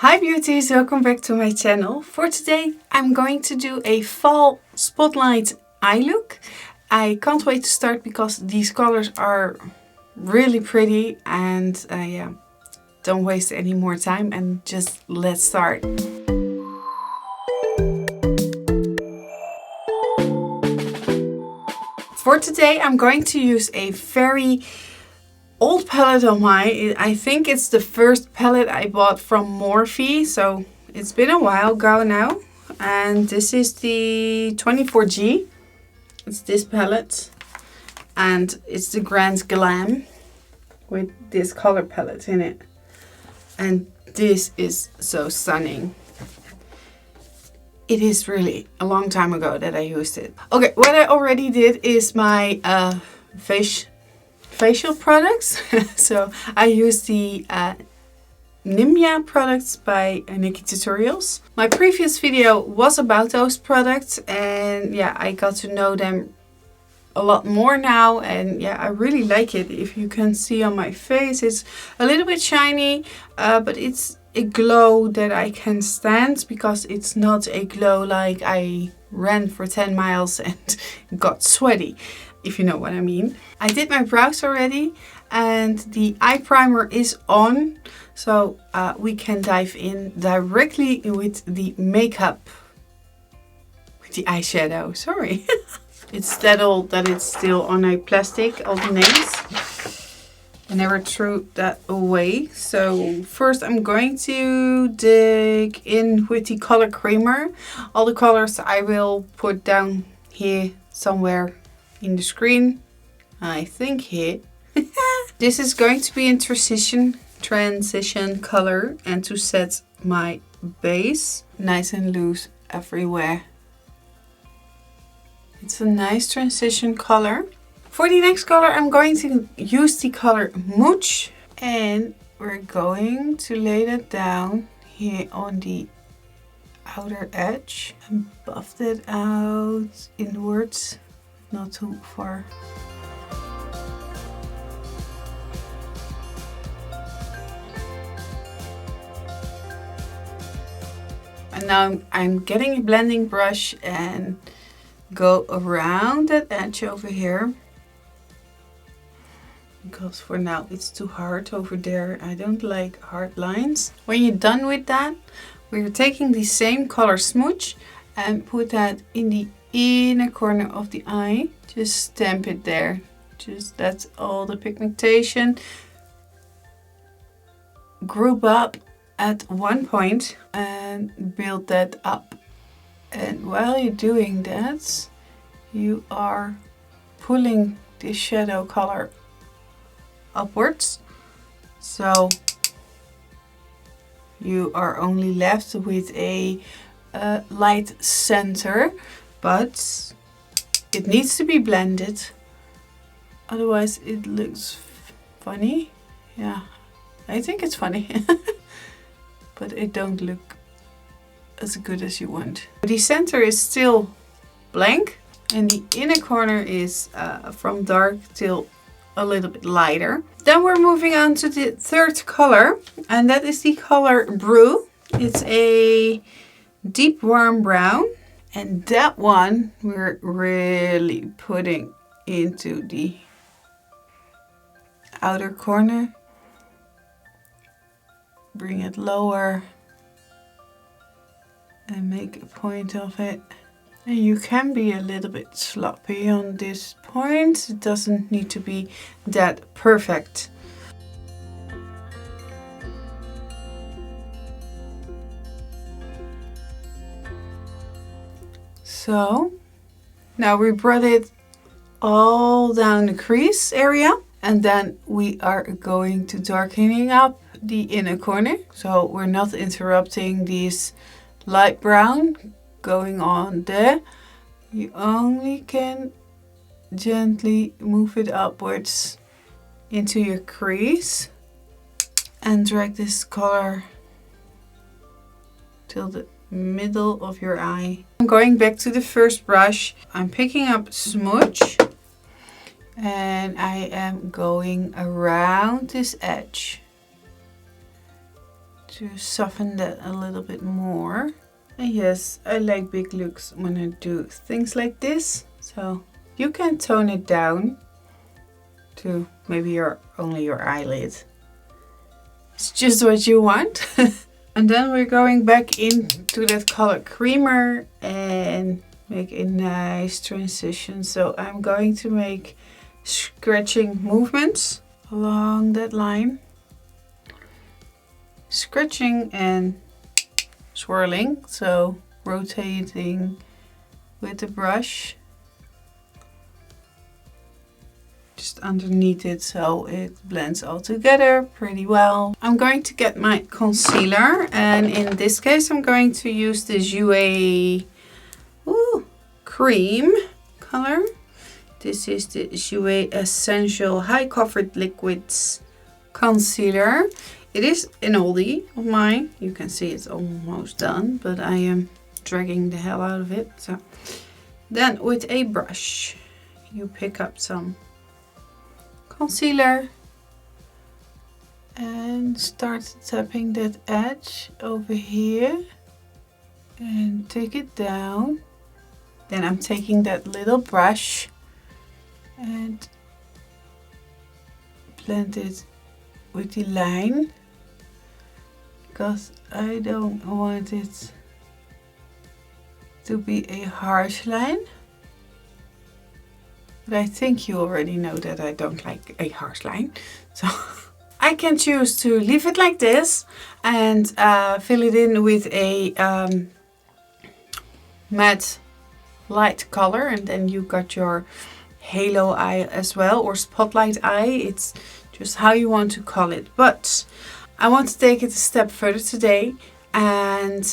Hi beauties, welcome back to my channel. For today I'm going to do a fall spotlight eye look. I can't wait to start because these colors are really pretty and yeah, don't waste any more time and just let's start. For today I'm going to use a very old palette of mine. I think it's the first palette I bought from Morphe, so it's been a while ago now. And this is the 24G. It's this palette. And it's the Grand Glam with this color palette in it. And this is so stunning. It is really a long time ago that I used it. Okay, what I already did is my facial products. So I use the Nimya products by Nikki Tutorials. My previous video was about those products and yeah, I got to know them a lot more now and yeah, I really like it. If you can see on my face, it's a little bit shiny, but it's a glow that I can stand because it's not a glow like I ran for 10 miles and got sweaty, if you know what I mean. I did my brows already and the eye primer is on, so we can dive in directly with the makeup, with the eyeshadow, sorry. It's that old that it's still on a plastic, all the names. I never threw that away. So first I'm going to dig in with the color creamer. All the colors I will put down here somewhere in the screen. I think here. This is going to be in transition color and to set my base nice and loose everywhere. It's a nice transition color. For the next color I'm going to use the color Smooch and we're going to lay that down here on the outer edge and buff that out inwards, not too far. And now I'm getting a blending brush and go around that edge over here. Because for now it's too hard over there. I don't like hard lines. When you're done with that, we're taking the same color Smooch and put that in the inner corner of the eye. Just stamp it there. Just that's all the pigmentation. Group up at one point and build that up. And while you're doing that, you are pulling the shadow color upwards, so you are only left with a light center, but it needs to be blended, otherwise it looks funny. Yeah, I think it's funny. But it don't look as good as you want. The center is still blank and the inner corner is from dark till a little bit lighter. Then we're moving on to the third color and that is the color Brew. It's a deep warm brown and that one we're really putting into the outer corner. Bring it lower and make a point of it. And you can be a little bit sloppy on this point. It doesn't need to be that perfect. So now we brought it all down the crease area and then we are going to darkening up the inner corner. So we're not interrupting these light brown going on there. You only can gently move it upwards into your crease and drag this color till the middle of your eye. I'm going back to the first brush. I'm picking up Smooch and I am going around this edge. to soften that a little bit more. And yes, I like big looks when I do things like this. So you can tone it down to maybe only your eyelid. It's just what you want. And then we're going back into that color creamer and make a nice transition. So I'm going to make scratching movements along that line. Scratching and swirling, so rotating with the brush just underneath it so it blends all together pretty well. I'm going to get my concealer, and in this case I'm going to use the Jouer Creme color. This is the Jouer Essential High Coverage Liquids Concealer. It is an oldie of mine. You can see it's almost done, but I am dragging the hell out of it. So then with a brush, you pick up some concealer and start tapping that edge over here and take it down. Then I'm taking that little brush and blend it with the line, because I don't want it to be a harsh line. But I think you already know that I don't like a harsh line. So I can choose to leave it like this and fill it in with a matte light color, and then you got your halo eye as well, or spotlight eye. It's just how you want to call it. But I want to take it a step further today and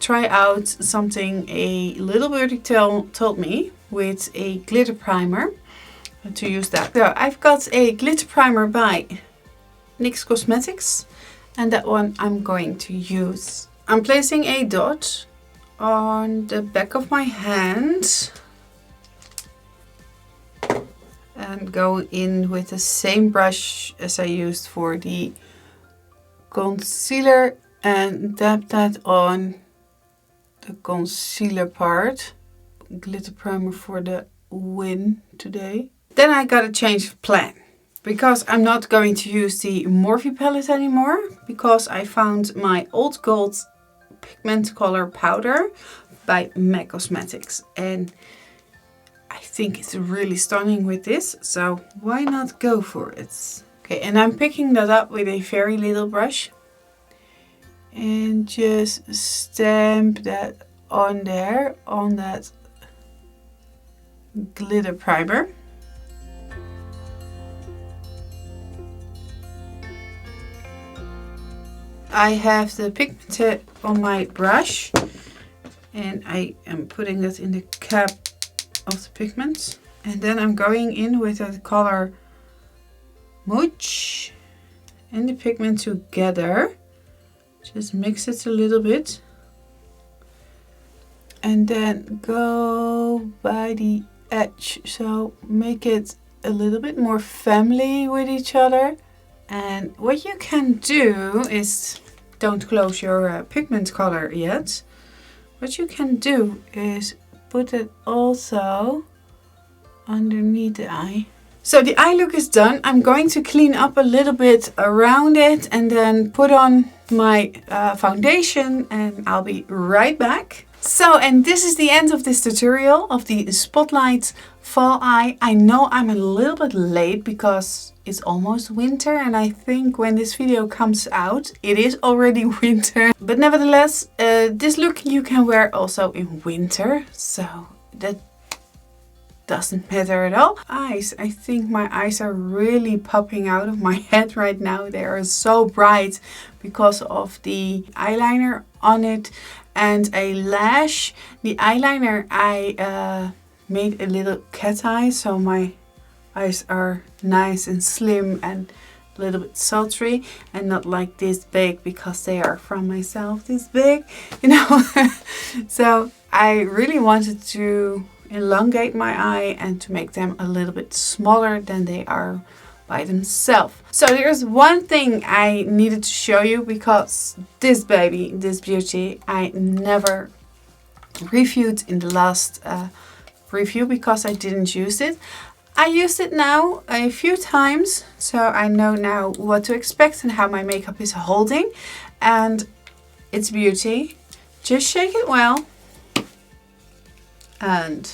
try out something a little birdie told me with a glitter primer, to use that. So I've got a glitter primer by NYX Cosmetics, and that one I'm going to use. I'm placing a dot on the back of my hand and go in with the same brush as I used for the concealer and dab that on the concealer part. Glitter primer for the win today. Then I got a change of plan, because I'm not going to use the Morphe palette anymore, because I found my old gold pigment color powder by MAC Cosmetics, and I think it's really stunning with this, so why not go for it? Okay, and I'm picking that up with a very little brush and just stamp that on there, on that glitter primer. I have the pigment on my brush and I am putting that in the cap of the pigment, and then I'm going in with the color Smooch and the pigment together. Just mix it a little bit and then go by the edge, so make it a little bit more family with each other. And what you can do is, don't close your pigment color yet. What you can do is put it also underneath the eye. So the eye look is done. I'm going to clean up a little bit around it and then put on my foundation, and I'll be right back. So, and this is the end of this tutorial of the Spotlight Fall Eye. I know I'm a little bit late because it's almost winter, and I think when this video comes out it is already winter. But nevertheless, this look you can wear also in winter, so that doesn't matter at all. Eyes, I think my eyes are really popping out of my head right now. They are so bright because of the eyeliner on it and a lash. The eyeliner I made a little cat eye, so my eyes are nice and slim and a little bit sultry, and not like this big because they are from myself this big, you know. So I really wanted to elongate my eye and to make them a little bit smaller than they are by themselves. So there's one thing I needed to show you, because this baby, this beauty, I never reviewed in the last review because I didn't use it. I used it now a few times, so I know now what to expect and how my makeup is holding. And it's beauty. Just shake it well. And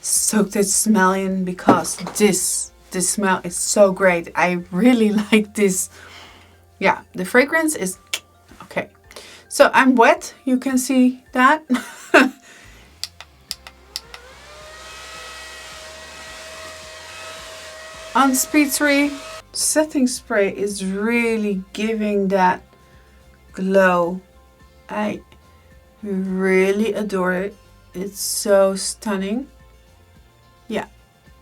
soak that smell in, because this smell is so great. I really like this. Yeah, the fragrance is okay. So I'm wet, you can see that. On speed 3, setting spray is really giving that glow. I really adore it. It's so stunning. Yeah,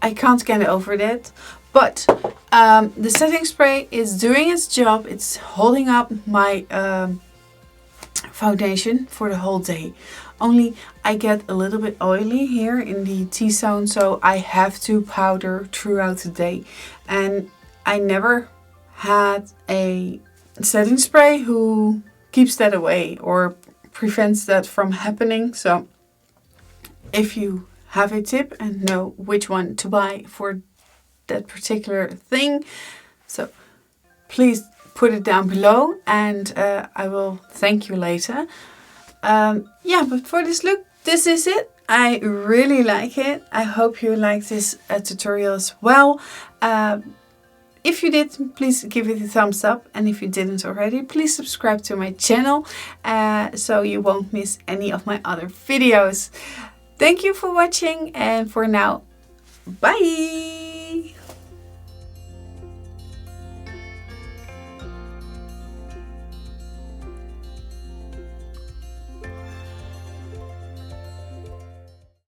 I can't get over that. But the setting spray is doing its job. It's holding up my foundation for the whole day. Only I get a little bit oily here in the T-zone, so I have to powder throughout the day. And I never had a setting spray who keeps that away or prevents that from happening. So if you have a tip and know which one to buy for that particular thing, so please put it down below, and I will thank you later. Yeah, but for this look, this is it. I really like it. I hope you like this tutorial as well. If you did, please give it a thumbs up. And if you didn't already, please subscribe to my channel so you won't miss any of my other videos. Thank you for watching, and for now, bye!